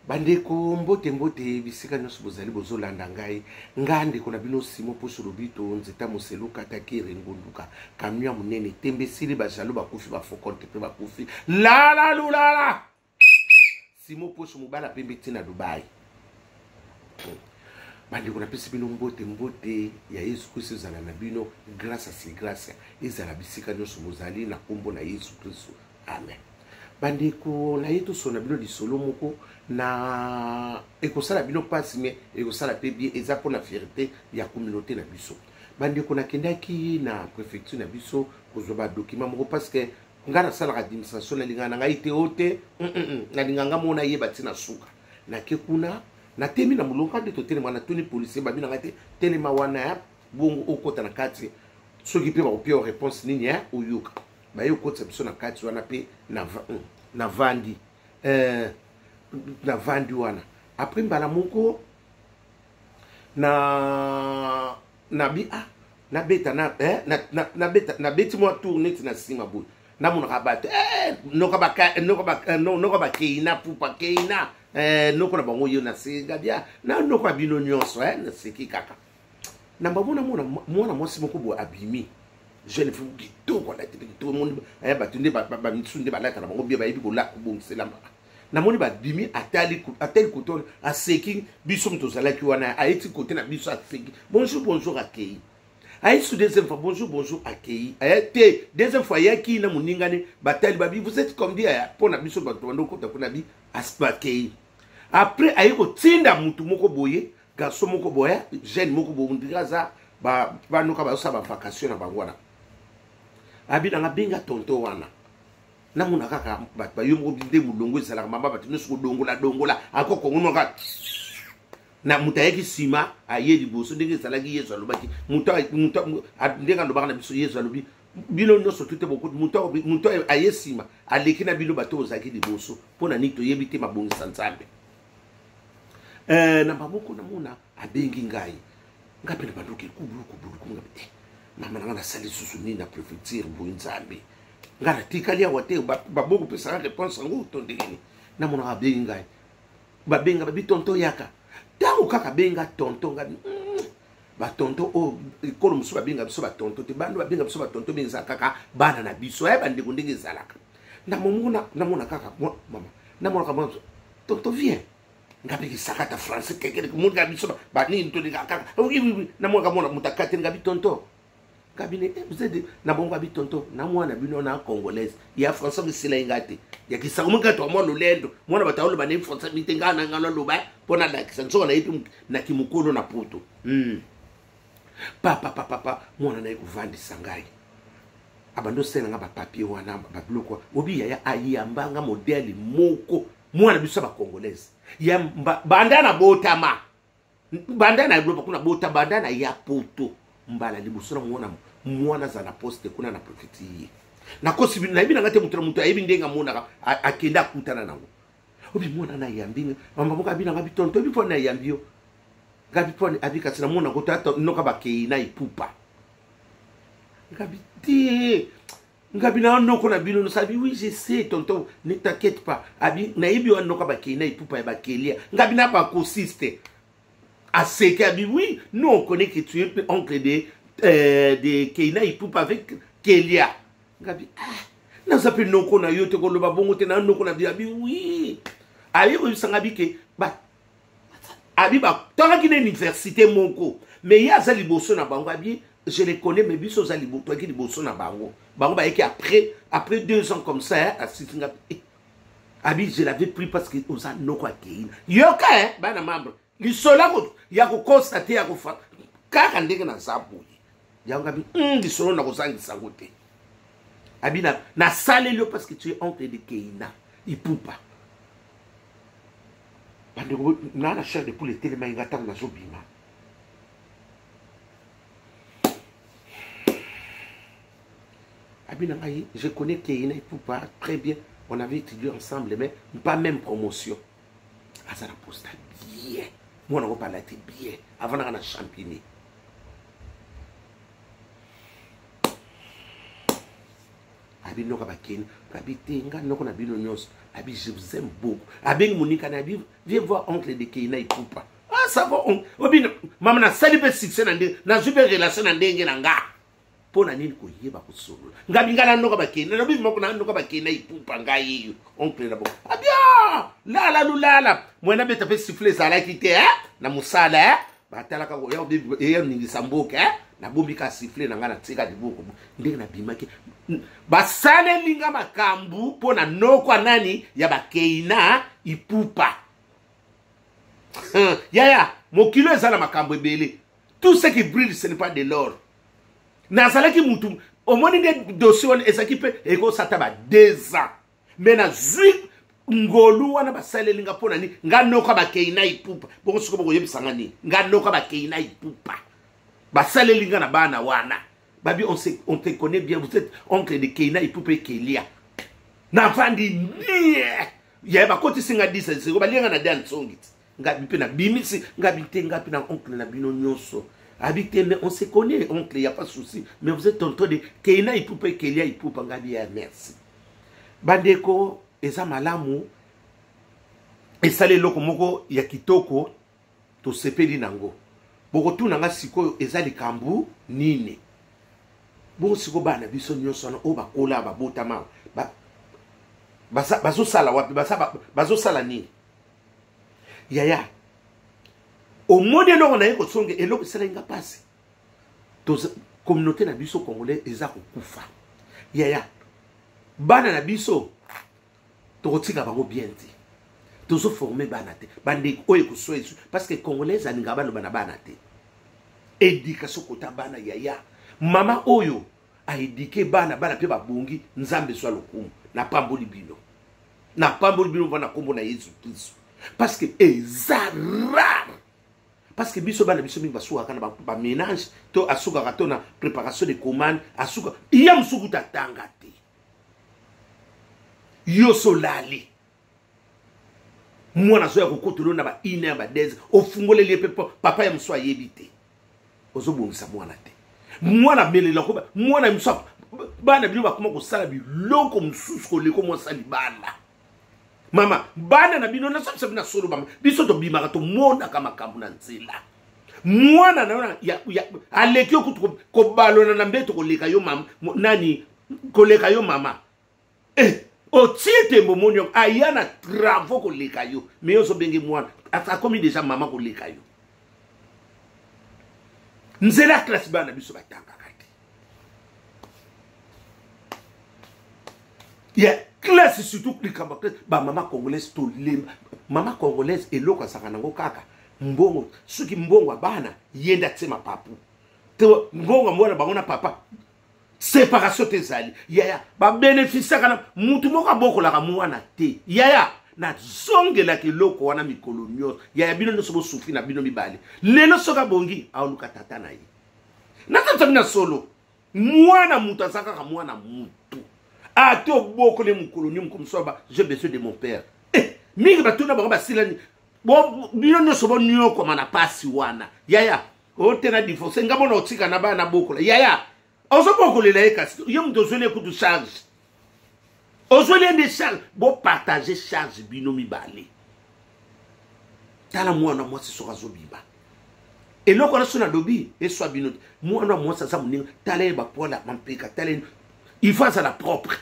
bandeko mbote bisika nyonso bozali bozolanda ngai ndeko na bino Simon Poso Lobito nzeta moseluka takire ngunduka kamio ya munene tembesili bajalo bakufi bafokonte pe bakufi la lulala Simon Poso mobala pembe tina Dubai bandeko na pesi bino mbote ya Yesu Kristo zala na bino grâce à si grâce ezala bisika nyonso bozali na kombo na Yesu Kristo amen. Bandeko na yetu sona bino lisolo moko na ekosala bino pasi me ekosala pe bien eza pour la fierté ya communauté na biso. Bandeko na kendaki na préfecture na biso kozoba document moko parce que ngana sala administration na lingana ngai te ote na linganga mona yeba tina suka na kekuna na temi na mulonga de to telema na toni policier babina ngate telema wana bongo okota na kati soki pe ba opio réponse nini ya uyuka ba yo kotsa biso na kati wana pe na vandi wana après mbala moko na beta na beti mo tourner na sima boy na mona kabate noko ba keina pupa keina noko na bango yo na singa bia na noko abino nyonso na seki kaka na mbamona mona mo simo ko bo abimi je ne fais tout quoi tout le monde batunde ba mitsunde ba laka na bango bia ba yibi ko la ko bonsela na moni ba bimi atali koton a seki biso mtozala ki wana a eti côté na biso a seki bonjour akei a eti deuxième fois bonjour akei a eti deuxième fois yaki na muningane batali babi vous êtes comme dia pour na biso ba tondo ko ta ko na bi aspakei après a yiko tinda mutu moko boye garçon moko boye jeune moko bo ndiraza ba nuka ba sa ba vacation na bangwana abina ngabinga tonto wana na muna kaka ba yo moko binde mulongo ezala mama batu nusu dongola akoko ngono ka na mutayeki sima aye liboso ndenge ezala ki Yesu alobaki muta ndenge ndobaka na biso Yesu alobi bilo nyonso tute beaucoup muta aye sima aleki na bilo bato ozaki liboso pona nito yebite mabongisa nzambe na baboko na muna abengi ngai ngapela banduki kubulu ngapete mama ngana sali susuni na préfecture boinzambe ngara tikali awate baboko pesa réponse ngo tondekeni na mona abengi ngai babenga babitonto yaka tango kaka benga tonto ngabi ba tonto o ikolo musu babenga biso ba tonto te bando babenga biso ba tonto benza kaka bana na biso bande kundenge zalaka na mona kaka mama na mona kaka tonto viens ngabi kisakata français kekele kumunga biso ba nini to kaka oui na mona kaka mona mutakati ngabi tonto kabine vous êtes na bongo ngabi tonto na mwana bino na congolaise ya français kisila ingate ya kisakumunga to mo lolendo mwana batawolo bane français mitengana ngana loba pona la kisanzo na yitu na kimukolo na poto papa mwana na ikuvandi sangai abando sena nga ba papier wana ba bloko obi ya ayambanga modèle moko mwana biso ba congolaise ya bandana botama bandana blopo kuna bota bandana ya poto mbala libuso na mwana za na poste kuna na profeti na kosi na ibi na ngate mutu ayibi ndenga mona akenda kutana nango obi mwana na yambinga mama boka bina ngabi tonto obi pona yambio ngabi pona abika tsina mona kotata noka bakei na ipupa ngabi ti ngabi na noko na bino no sabi oui je sais tonton ne t'inquiète pas abi na ibi wana noka bakei na ipupa ya bakelia ngabi na ba consiste à ce que oui nous on connaît que tu es oncle de Keina ipupa avec Kelia ngabi na zapi noko na yote ko loba bongo te na noko na bi oui ayi ko sanga bi ke ba abi ba tanga ki na université moko mais ya za liboso na bango abi je les connais mais biso za liboso ki liboso na bango ba yeki après 2 ans comme ça à Singa abi je l'avais pris parce que oza noko akei yoka ba na membre li sola ko ya ko constater ya ko fa kaka ndenge na zabu ya ngabi li solo na ko sangisa ngote abi na salelio parce que tu es oncle de Keina ipupa bandeko na na chair de poule telema ingata na zobima abi na ngai je connais Keina ipupa très bien on avait étudié ensemble mais pas même promotion asa na posta bien moi on va parler bien avant na champigny abi noka bakeni abi tenga noko na bino nyos Abi, je vous aime beaucoup. Abi, Monika, Nabi, viens voir oncle de Keina et Poupa. Ah, ça va, Obi, maman, na salibe succès, na super relation, na ndenge, na nga. Pona nini ko yeba ko solo. Ngabi ngala noka ba Keina, na bi moko na noka ba Keina et Poupa nga yeyo. Oncle na bo. Abia! La lulala. Mwena beta pe siffler ça la kité, hein? Na musala, hein? Ba tala ka yo ye ningi samboka, hein? Na bombi ka siffler na nga na tsika di boko. Ndenge na bimaki. Basale linga makambu pona noko nani ya ba Keina ipupa. Yaya, mokilo ezala makambu ebele. Tout ce qui brille ce n'est pas de l'or. Nazala ki mutu au moins des dossiers esakipe ego sataba 2 ans. Mais na zui ngolu wana basale linga pona ni nga noko ba Keina ipupa. Boko siko boko yebisanga ni. Nga noko ba Keina ipupa. Basale linga na bana wana. Babi, on te connaît bien, vous êtes oncle de Keina et Poupe Kelia. N'avandi nie. Ya ba koti singa disa, c'est ba linga na dan songit. Ngabi pe na bimisi, ngabi te ngapi na oncle na bino nyonso. Habité, mais on se connaît, oncle, il n'y a pas de souci. Mais vous êtes tonton de Keina et Poupe Kelia et Poupe ngabi ya merci. Bandeko, eza malamu, esale loko moko ya kitoko, to sepeli nango. Boko tu nanga siko eza likambu nini. Bon siko bana biso nyonso na o bakola babotama bazo sala wapi bazo sala ni yaya au modèle on a ko songe eloko sala nga pasi to communauté na biso congolais eza ko kufa yaya bana na biso to tika bango bien ti to so former bana te bande oye ko so parce que congolais aninga bana bana te éducation kota bana yaya mama oyo a éduqué bana pe babongi nzambe so lokumu na pamboli bino bana kombo na Yesu Kristo parce que eza rare parce que biso bana biso mingi basuka kana ba ménage to asuka kato na préparation de commande asuka iya musuku tatanga te yo solali mwana zo ya kokotolo na ba ine ba 10 ofungole le papa ya mswa yebite ozobongisa mwana te mwana melela ko mwana mswa bana bino bakoma ko sala biloko msusu ko leko mo sali bana mama bana na bino na sabisa bina solo mama biso to bimaka to mona kama kambu na nzela mwana na ya aleki okutu ko balona na mbeto ko leka yo mama nani ko leka yo mama o tiete momonyo ayana travaux ko leka yo mais yo so benge mwana a komi déjà mama ko leka yo nzela classe bana biso batanga kati ya classe surtout likamba ba mama congolaise to lemba mama congolaise eloko sakanango kaka mbongo suki mbongo bana yenda tsema papu to mbongo mwana bangona papa séparation tezali yaya ba bénéficie kana mutu moka bokola ka mwana te yaya na zongela kiloko wana mikolo nyonso yaya bino no sobo sufi na bino mibale lelo soka bongi auluka tata na ye na tata mina solo mwana mutu azaka ka mwana mutu ato boko le mukolo ni mkumsoba j'ai besoin de mon père mingi batuna bango basilani bo bino no sobo nyoko mana pasi wana yaya o tena divorce ngabona otika na bana bokola yaya ozo bokolela ekasi yo mto zole ku du charge ozole de charge bo partager charge bino mibale tala mwana mwasi soka zobiba eloko na sona dobi eswa bino mwana mwasi sa muninga tala ba pola mampeka tala il faut ça la propre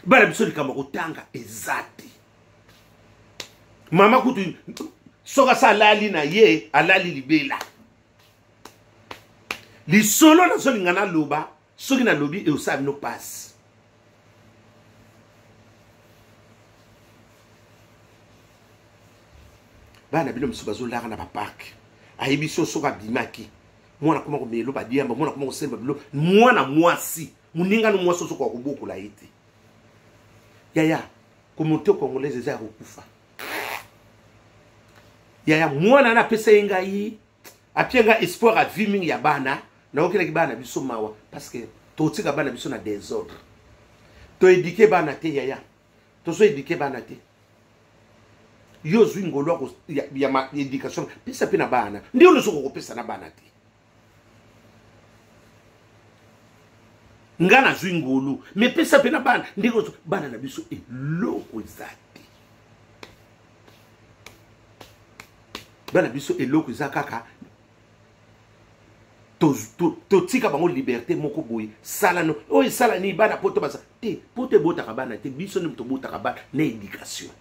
bala biso likamba kotanga ezati mama kutu soka sa lali na ye alali libela li solo na so lingana loba soki na lobi e osabi no passe bana bino msuba zo lara na ba park ayebi so soka bimaki mwana koma ko melo ba diamba mwana koma ko semba bilo mwana mwasi muninga no mwasi so ko kuboko la ite yaya communauté congolaise eza kokufa yaya mwana na pesa ngai apienga espoir a viming ya bana na okela ki bana biso mawa parce que to tika bana biso na désordre to éduquer bana te yaya to so éduquer bana te yo zwi ngolo ko ya ma éducation pesa pe na bana ndio lo so ko pesa na bana te nga na zwi ngolu mais pesa pena bana ndiko bana na biso eloko ezati bana biso eloko ezakaka to tika bango liberté moko boye sala no o sala ni bana poto basa te poto bota ka bana te biso ni to bota ka bana na éducation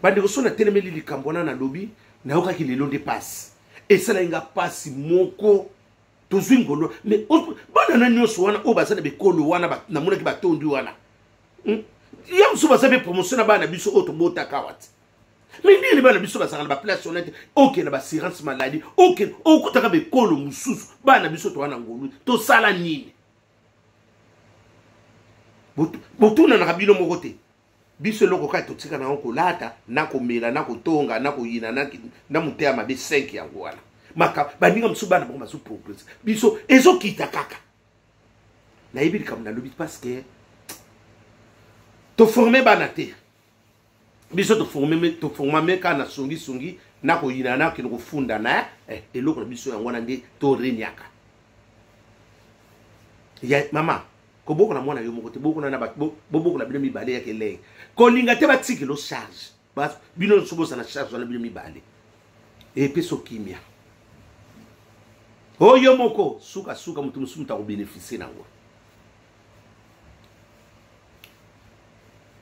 bande ko sona telemeli likambona na lobi na yoka ki lelo dépasse et sala inga pasi moko to zwingolo mais bana na nyoso wana o basa na bekolo wana na mona ki batondi wana yam so basa be promotion na bana biso o to bota ka wati mais ni les bana biso basanga ba place honnête OK na ba assurance maladie OK o kutaka be kolo mususu bana biso to wana ngolu to sala nini botuna na kabilo moko te biso loko ka to tika na onko lata na ko mela na ko tonga na ko yina na mutea mabe 5 yango wana maka baninga musu bana ba masu progress biso ezo kita kaka na yebili kam na lobi parce que to former bana te biso to former kana songi na ko yina na ko funda na eloko biso yango na ndi to renyaka ya mama ko boko na mwana yo moko te boko na ba boko na bino mibale yake leng ko linga te batiki lo charge bas bino sobo sana charge na bino mibale e peso kimia oyo moko suka mutu musumu ta ko bénéficier nango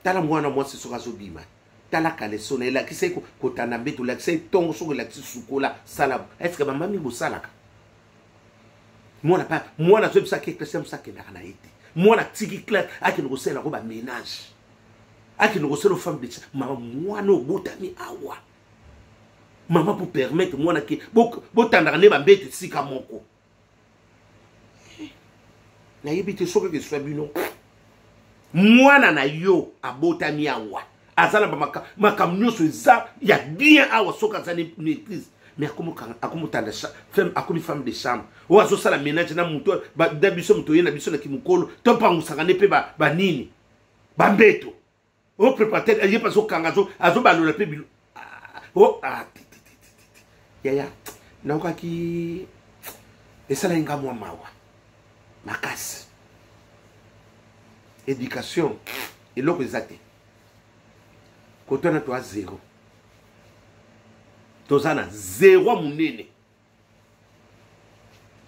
tala mwana mwasi soka zo bima tala kale sona ela kise ko tanambe to la kise tongo soko la kise sukola sala est-ce que mama mi bo salaka mwana zo bisa ke klasa msake na ete mwana tiki clair aki no sela ko ba ménage aki no sela femme de mama mwana obotami awa mama pour permettre mwana ki botandaka ne ba mbete sika moko na yebite soko ke soit bino mwana na yo abotami awa azala ba makamnyoso za ya bien awa soka za ni église mais akomo tanda femme akomi femme de chambre o azo sala ménage na muto ba dabiso muto yena biso na kimukolo to pangusaka ne pe ba nini ba mbeto o préparateur aye pas zo kanga azo balola pe bilo o ya na okaki esala inga mwa mawa makasi éducation eloko ezate kotona to a 0 tozana 0 munene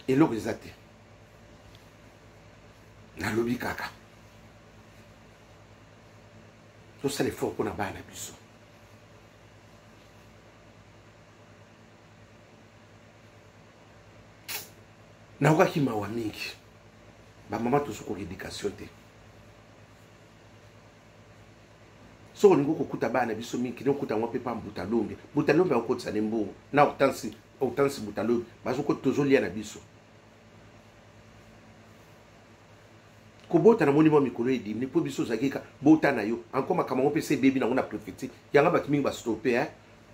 eloko ezate na lobi kaka tosala effort mpona bana biso nakokaki mawa mingi bamama tosokoka éducation te soko ningo kokuta bana biso mingi nokuta ngwa pe pa mbutalombe butalombe akotisa ne mbongo na otansi butalombe bazoko tozolia na biso kobota na moni mwa mikolo edimni po biso zakika bota na yo encore makama ngo pese bebi nango na prophétie yanga batu mingi bastope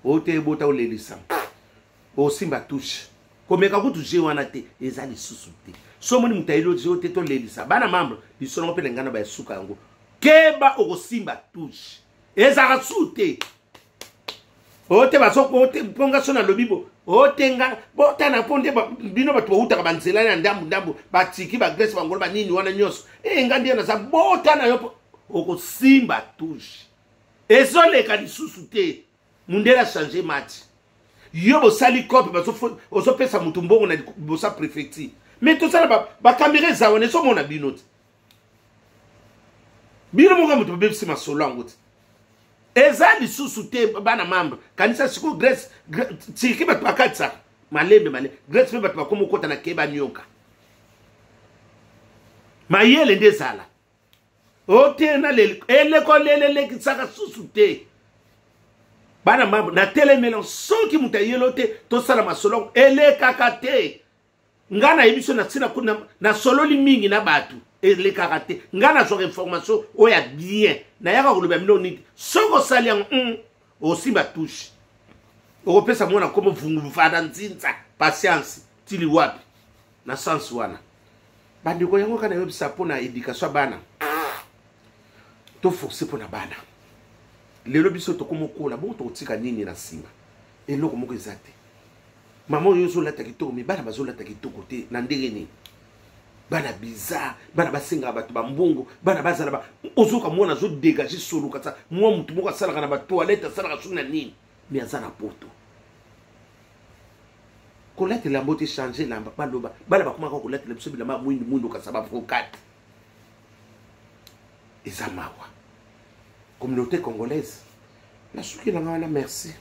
ote bota olelisa osimba touche komeka kutu je wana te eza lisusu te so moni mutayelo je ote to lelisa bana mambo biso nango pe lengana ba suka yango keba okosimba touche ezaka sute ote basoko ote ponga sona lobibo otenga botana ponde bino batu bautaka banzela na ndambu batiki ba Grèce bangolo ba nini wana nyoso ngandi na sa botana yo okosimba touche ezoleka lisusu te mundela changer match yo bosali kope bazopesa mutu mbongo na bosa préfecture mais to sala ba caméra zawo ne so mona bino te bino monga mutu bebisi masolo yango te eza lisusu te bana mambo kanisa siku Grèce tiki batu bakatisa malembe Grèce pe batu bakomo kota na keba nyoka mayele nde zala ote na eleko lele kisaka susu te bana mambo na telemelo soki mutayelo te to sala masolo elekaka te ngana yebiso na sina kuna na sololi mingi na batu le karaté ngana zo information oya bien na yaka kuluba mino niti soko sali yang osimba touche opesa mwana komo vungu fada nzinza patience tili wapi na sans wana bandiko yango kana yobisa pona éducation bana to forcer pona bana lelo biso to komo kola bon to tika nini na sima eloko moko ezate mama yo zo lata kitoko mi bana bazo lata kitoko te na ndenge ni bana bizarre bana basenga bato bambongo bana bazala ba ozoka mwana zo dégager solo kata mwa mutu moko asala na ba toilette asala suna nini mais azana poto kolete la mbote changer lamba baloba bana bakoma ko kolete le biso bilamba mwindi mundo kasaba frokate ezamawa communauté congolaise la souki na ngana merci